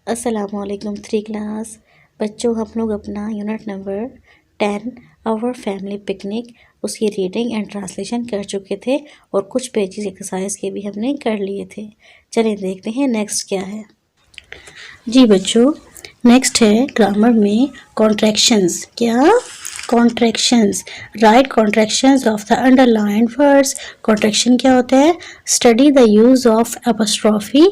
अस्सलामुअलैकुम 3 क्लास बच्चों, हम लोग अपना unit number 10 our family picnic उसकी रीडिंग एंड ट्रांसलेशन कर चुके थे और कुछ पेजेस एक्सरसाइज के भी हमने कर लिए थे। चलिए देखते हैं नेक्स्ट क्या है। जी बच्चों, नेक्स्ट है ग्रामर में कॉन्ट्रैक्शंस। क्या? Contractions. Right contractions of the underlined words. Contraction क्या होता है? Study the use of apostrophe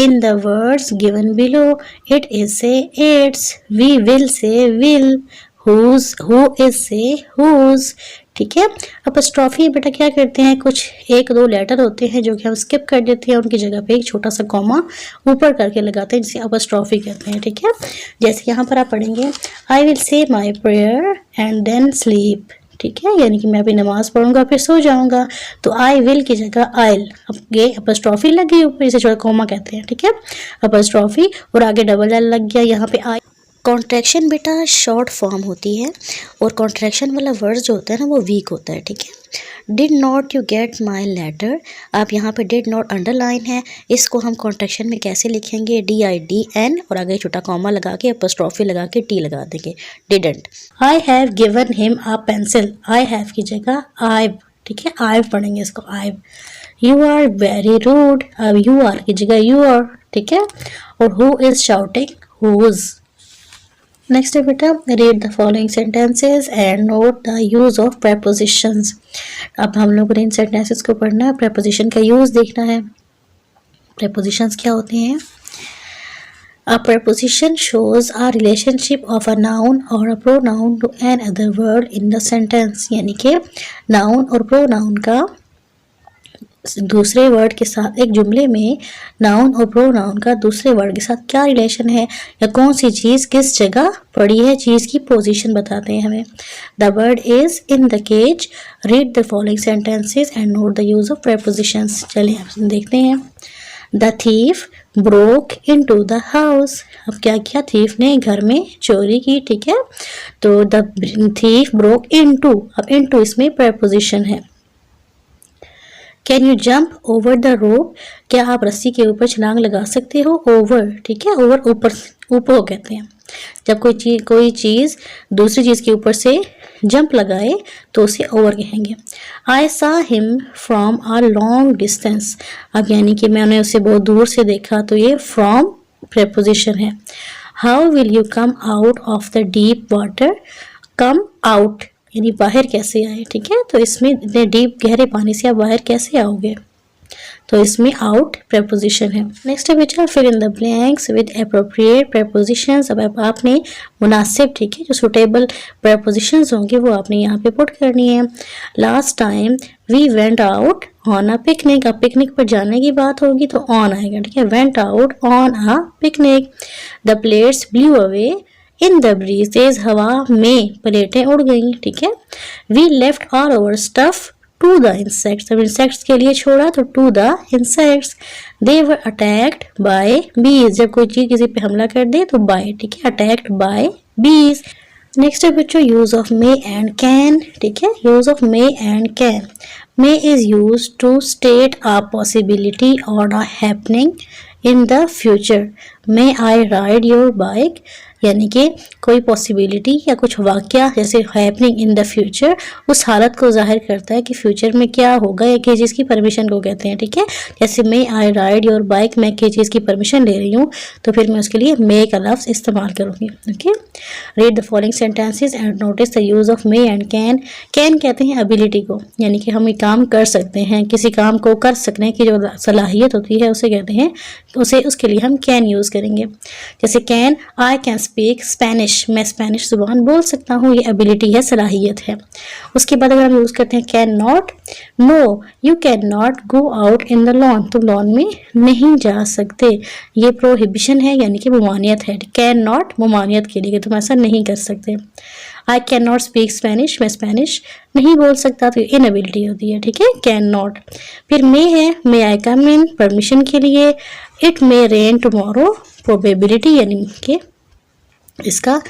in the words given below. It is से इट्स, वी विल से विल, whose, who is से whose। ठीक है। एपोस्ट्रॉफी बेटा क्या करते हैं, कुछ एक दो लेटर होते हैं जो कि हम स्किप कर देते हैं, उनकी जगह पे एक छोटा सा कॉमा ऊपर करके लगाते हैं, जिसे एपोस्ट्रॉफी कहते हैं। ठीक है। जैसे यहाँ पर आप पढ़ेंगे I will say my prayer and then sleep. ठीक है, यानी कि मैं अभी नमाज पढ़ूंगा फिर सो जाऊंगा, तो आई विल की जगह आइल, अब ये एपोस्ट्रॉफी लग गई ऊपर, इसे छोटा कॉमा कहते हैं। ठीक है, एपोस्ट्रॉफी और आगे डबल एल लग गया यहाँ पे आई। कॉन्ट्रैक्शन बेटा शॉर्ट फॉर्म होती है और कॉन्ट्रैक्शन वाला वर्ड जो होता है ना वो वीक होता है। ठीक है। Did not you get my letter, आप यहाँ पे डिड नॉट अंडरलाइन है, इसको हम कॉन्ट्रैक्शन में कैसे लिखेंगे? DIDN और आगे छोटा कॉमा लगा के एपोस्ट्रॉफी लगा के T लगा देंगे, didn't. I have given him a pencil, I have की जगह आईव। ठीक है, आईव पढ़ेंगे इसको, I've. You are very rude, अब यू आर की जगह यू आर। ठीक है, और who is shouting, whose. Next है बेटा read the following sentences and note the use of prepositions. अब हम लोग ने इन सेंटेंसेस को पढ़ना है, प्रेपोजिशन का यूज देखना है। प्रेपोजिशंस क्या होते हैं? A preposition shows a relationship of a noun or a pronoun to an other word in the sentence। यानी कि noun और pronoun का दूसरे वर्ड के साथ एक जुमले में नाउन और प्रोनाउन का दूसरे वर्ड के साथ क्या रिलेशन है, या कौन सी चीज़ किस जगह पड़ी है, चीज़ की पोजीशन बताते हैं हमें। The bird is in the cage, read the following sentences and note the use of prepositions. चलिए आप देखते हैं। The thief broke into the house, अब क्या किया? थीफ ने घर में चोरी की। ठीक है, तो द थीफ ब्रोक इनटू, अब इनटू इसमें प्रेपोजिशन है। Can you jump over the rope, क्या आप रस्सी के ऊपर छलांग लगा सकते हो? ओवर। ठीक है, ओवर ऊपर, ऊपर को कहते हैं जब कोई चीज़ दूसरी चीज़ के ऊपर से जंप लगाए तो उसे ओवर कहेंगे। I saw him from a long distance, अब यानी कि मैंने उसे बहुत दूर से देखा, तो ये फ्रॉम प्रेपोजिशन है। How will you come out of the deep water, come out यानी बाहर कैसे आए। ठीक है, तो इसमें इतने डीप गहरे पानी से आप बाहर कैसे आओगे, तो इसमें आउट प्रेपोजिशन है। नेक्स्ट है बेटा fill in the blanks with appropriate prepositions. अब आपने मुनासिब, ठीक है, जो सुटेबल प्रेपोजिशंस होंगे वो आपने यहाँ पे पुट करनी है। Last time we went out on a picnic, अब पिकनिक पर जाने की बात होगी तो ऑन आएगा। ठीक है, went out on a picnic. The plates blew away in the breeze, तेज हवा में प्लेटें उड़ गई। ठीक है, we left all over stuff to the insects, अब इंसेक्ट्स के लिए छोड़ा तो to the insects. They were attacked by bees, जब कोई चीज किसी पे हमला कर दे तो बाय। ठीक है, अटैक्ड बाय बीज। नेक्स्ट है बच्चों use of may and can. ठीक है, use of may and can. May is use to state a possibility और a happening in the future. May I ride your bike, यानी कि कोई पॉसिबिलिटी या कुछ वाकया जैसे हैपनिंग इन द फ्यूचर, उस हालत को जाहिर करता है कि फ्यूचर में क्या होगा या किस चीज़ की परमिशन को कहते हैं। ठीक है, जैसे मे आई राइड योर बाइक, मैं किस चीज़ की परमिशन ले रही हूँ तो फिर मैं उसके लिए मे का लफ्ज़ इस्तेमाल करूँगी। Okay, read the following sentences and notice the use of may and can. Can कहते हैं एबिलिटी को, यानी कि हम एक काम कर सकते हैं, किसी काम को कर सकने की जो सलाहियत होती है उसे कहते हैं, उसे उसके लिए हम कैन यूज़ करेंगे। जैसे can I can speak Spanish, मैं स्पेनिश ज़ुबान बोल सकता हूँ, ये एबिलिटी है, सलाहियत है। उसके बाद अगर हम यूज़ करते हैं can not, no you can not go out in the lawn, तुम लॉन में नहीं जा सकते, ये प्रोहिबिशन है यानी कि ममानियत है। कैन नॉट ममानियत के लिए कि तुम ऐसा नहीं कर सकते। I can not speak Spanish, मैं स्पेनिश नहीं बोल सकता, तो इनएबिलिटी होती है। ठीक है, कैन नॉट। फिर मे है, मे आई कम इन, परमिशन के लिए। It may rain tomorrow, probability यानी कि इसका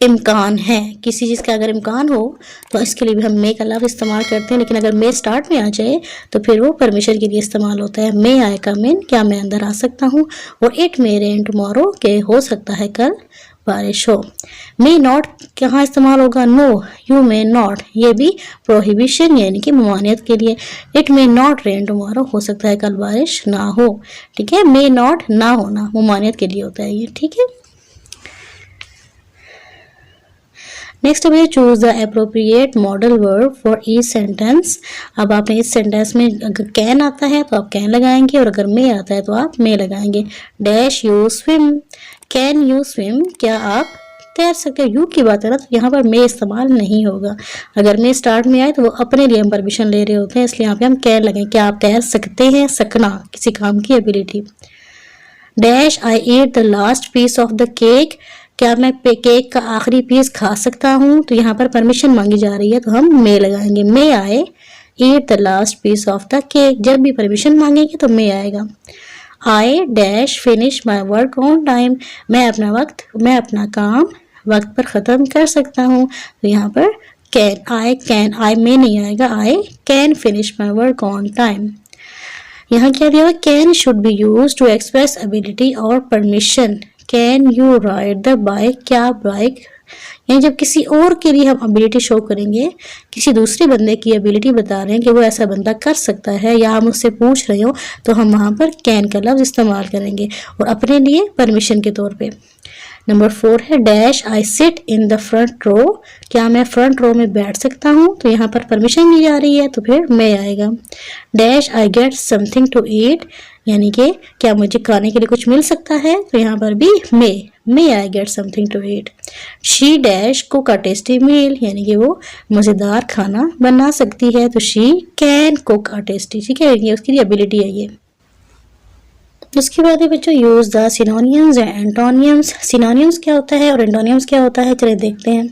इम्कान है, किसी चीज़ का अगर इम्कान हो तो इसके लिए भी हम मे का लफ्ज़ इस्तेमाल करते हैं। लेकिन अगर मे स्टार्ट में आ जाए तो फिर वो परमिशन के लिए इस्तेमाल होता है। मे आई कम इन, क्या मैं अंदर आ सकता हूँ। और इट मे रेन टुमारो, के हो सकता है कल बारिश हो। मे नॉट कहाँ इस्तेमाल होगा, नो यू मे नॉट, ये भी प्रोहिबिशन यानी कि ममानियत के लिए। It may not rain tomorrow, हो सकता है कल बारिश ना हो। ठीक है, मे नॉट ना होना ममानियत के लिए होता है ये। ठीक है, नेक्स्ट है choose the appropriate modal verb for each sentence. अब आपने इस सेंटेंस में अगर कैन आता है तो आप कैन लगाएंगे और अगर मे आता है तो आप मे लगाएंगे। Dash you swim, can you swim, क्या आप तैर सकते हो। यू की बात है ना, तो यहाँ पर मे इस्तेमाल नहीं होगा। अगर मे स्टार्ट में आए तो वो अपने लिए हम परमिशन ले रहे होते हैं, इसलिए यहाँ पे हम कैन लगें, क्या आप तैर सकते हैं, सकना किसी काम की ability. Dash I eat the last piece of the cake, क्या मैं केक का आखिरी पीस खा सकता हूँ। तो यहाँ पर परमिशन मांगी जा रही है तो हम मे लगाएंगे। May I eat the last piece of the cake, जब भी परमिशन मांगेंगे तो मे आएगा। I dash finish my work on time, मैं अपना काम वक्त पर ख़त्म कर सकता हूँ। तो यहाँ पर कैन, आई मे नहीं आएगा, I can finish my work on time. यहाँ क्या दिया हुआ, can should be use to express ability और permission. Can you ride the bike, क्या बाइक, यानी जब किसी और के लिए हम एबिलिटी शो करेंगे, किसी दूसरे बंदे की एबिलिटी बता रहे हैं कि वो ऐसा बंदा कर सकता है या हम उससे पूछ रहे हो, तो हम वहाँ पर कैन का लफ्ज़ इस्तेमाल करेंगे और अपने लिए परमिशन के तौर पे। नंबर 4 है dash I sit in the front row, क्या मैं फ्रंट रो में बैठ सकता हूँ। तो यहाँ पर परमिशन ली जा रही है तो फिर मे आएगा। Dash I get something to eat, यानी कि क्या मुझे खाने के लिए कुछ मिल सकता है। तो यहाँ पर भी may I get something to eat. She dash cook a tasty meal, यानी कि वो मज़ेदार खाना बना सकती है। तो she can cook a tasty, ठीक है, ये उसकी एबिलिटी है ये। उसके बाद है बच्चों use the synonyms and एंटोनियम्स। Synonyms क्या होता है और एंटोनियम्स क्या होता है, चलिए देखते हैं।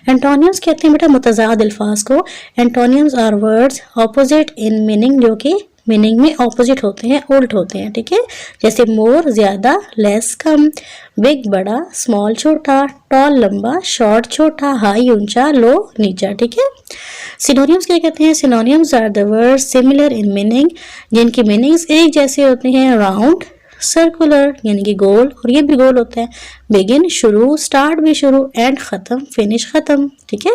एंटोनियम्स कहते हैं बेटा मुतज़ाद अल्फाज को। Antonyms are words opposite in meaning, जो कि मीनिंग में ऑपोजिट होते हैं, उल्ट होते हैं। ठीक है, जैसे मोर ज्यादा, लेस कम, बिग बड़ा, स्मॉल छोटा, टॉल लंबा, शॉर्ट छोटा, हाई ऊंचा, लो नीचा। ठीक है, सिनोनियम्स क्या कहते हैं, synonyms are the words similar in meaning, जिनकी मीनिंग्स एक जैसे होते हैं। राउंड, सर्कुलर यानी कि गोल, और ये भी गोल होता है। बिगिन शुरू, स्टार्ट भी शुरू, एंड खत्म, फिनिश खत्म। ठीक है,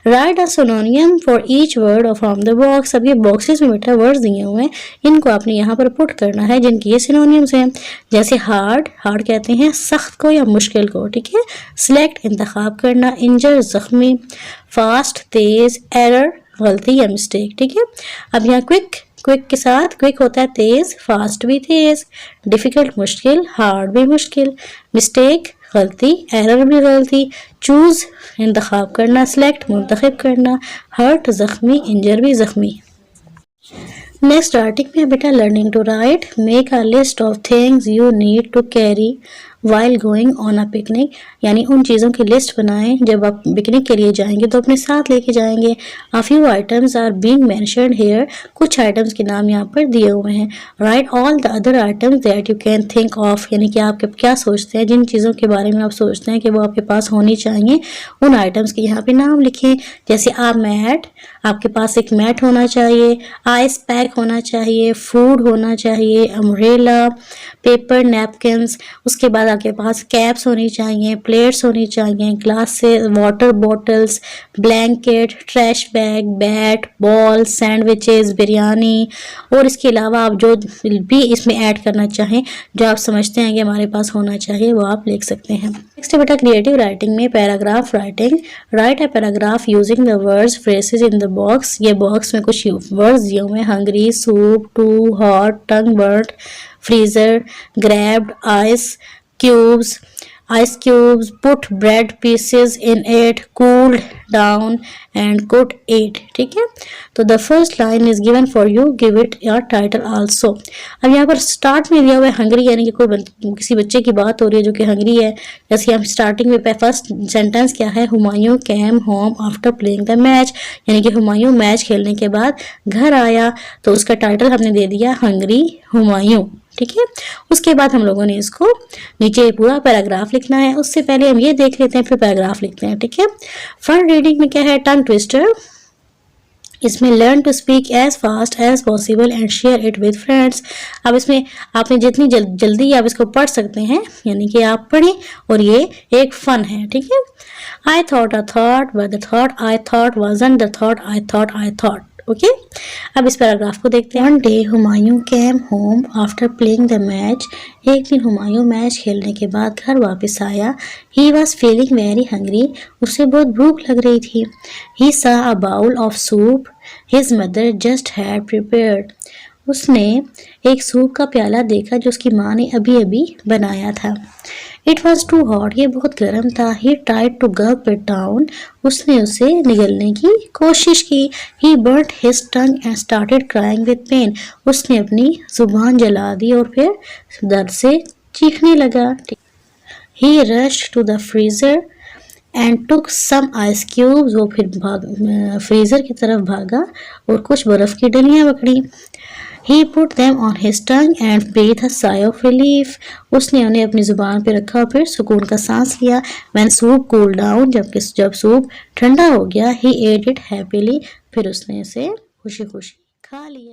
right a सिनोनियम for each word from the box. अब ये बॉक्सेस में बेटा वर्ड्स दिए हुए हैं, इनको आपने यहाँ पर पुट करना है जिनकी ये सिनोनियम्स हैं। जैसे हार्ड, हार्ड कहते हैं सख्त को या मुश्किल को। ठीक है, सिलेक्ट इंतखाब करना, इंजर जख्मी, फास्ट तेज, एरर गलती या मिस्टेक। ठीक है, अब यहाँ क्विक, क्विक के साथ क्विक होता है तेज, फास्ट भी तेज, डिफिकल्ट मुश्किल, हार्ड भी मुश्किल, मिस्टेक गलती, एरर भी गलती, चूज इंतखाब करना, सिलेक्ट मुंतखब करना, हर्ट जख्मी, इंजर भी जख्मी। नेक्स्ट आर्टिकल में बेटा learning to write, make a list of things you need to carry while going on a picnic, यानी उन चीज़ों की लिस्ट बनाएं जब आप पिकनिक के लिए जाएंगे तो अपने साथ लेके जाएंगे। A few items are being mentioned here, कुछ आइटम्स के नाम यहाँ पर दिए हुए हैं। Write all the other items that you can think of, यानी कि आप क्या सोचते हैं, जिन चीज़ों के बारे में आप सोचते हैं कि वो आपके पास होनी चाहिए, उन आइटम्स के यहाँ पे नाम लिखें। जैसे आ मैट, आपके पास एक मैट होना चाहिए, आइस पैक होना चाहिए, फूड होना चाहिए, अम्ब्रेला, पेपर नैपकिन्स, उसके बाद आपके पास कैप्स होनी चाहिए, प्लेट्स होनी चाहिए, glasses, water bottles, blanket, trash bag, bat, ball, sandwiches, biryani, और इसके अलावा आप जो भी इसमें ऐड करना चाहें, जो आप समझते हैं कि हमारे पास होना चाहिए, वो आप लिख सकते हैं। नेक्स्ट बेटा क्रिएटिव राइटिंग में paragraph writing, write a paragraph using the words phrases in the box. ये बॉक्स में कुछ वर्ड्स दिए हुए हैं, hungry, soup, too hot, tongue burnt, freezer, grabbed, ice cubes, put bread pieces in it, cooled, down and could eat. ठीक है, तो the first line is given for you, give it your title also. अब यहाँ पर start में दिया हुआ है हंगरी, यानी कि किसी बच्चे की बात हो रही है जो कि हंगरी है। जैसे हम स्टार्टिंग में फर्स्ट सेंटेंस क्या है, Humayun came home after playing the match, यानी कि हुमायूं मैच खेलने के बाद घर आया, तो उसका टाइटल हमने दे दिया हंगरी हुमायूं। ठीक है, उसके बाद हम लोगों ने इसको नीचे पूरा पैराग्राफ लिखना है। उससे पहले हम ये देख लेते हैं, फिर पैराग्राफ लिखते हैं। ठीक है, फ्रंट रीडिंग में क्या है, टंग ट्विस्टर। इसमें learn to speak as fast as possible and share it with friends. अब इसमें आपने जितनी जल्दी आप इसको पढ़ सकते हैं, यानी कि आप पढ़ें, और ये एक फन है। ठीक है, I thought a thought but the thought I thought wasn't the thought I thought. Okay, अब इस पैराग्राफ को देखते हैं। One day Humayun came home after playing the match. एक दिन हुमायूं मैच खेलने के बाद घर वापस आया। He was feeling very hungry. उसे बहुत भूख लग रही थी। He saw a bowl of soup his mother just had prepared. उसने एक सूप का प्याला देखा जो उसकी माँ ने अभी अभी बनाया था। इट वॉज टू हॉट, ये बहुत गर्म था। He tried to gulp it down, उसने उसे निगलने की कोशिश की। He burned his tongue and started crying with pain, उसने अपनी जुबान जला दी और फिर दर्द से चीखने लगा। He rushed to the freezer and took some ice cubes, वो फिर फ्रीजर की तरफ भागा और कुछ बर्फ की डलियां पकड़ी। He put them on his tongue and breathed a sigh of relief. उसने उन्हें अपनी जुबान पे रखा और फिर सुकून का सांस लिया। When soup cooled down, जब सूप ठंडा हो गया, he ate it happily, फिर उसने इसे खुशी खुशी खा लिया।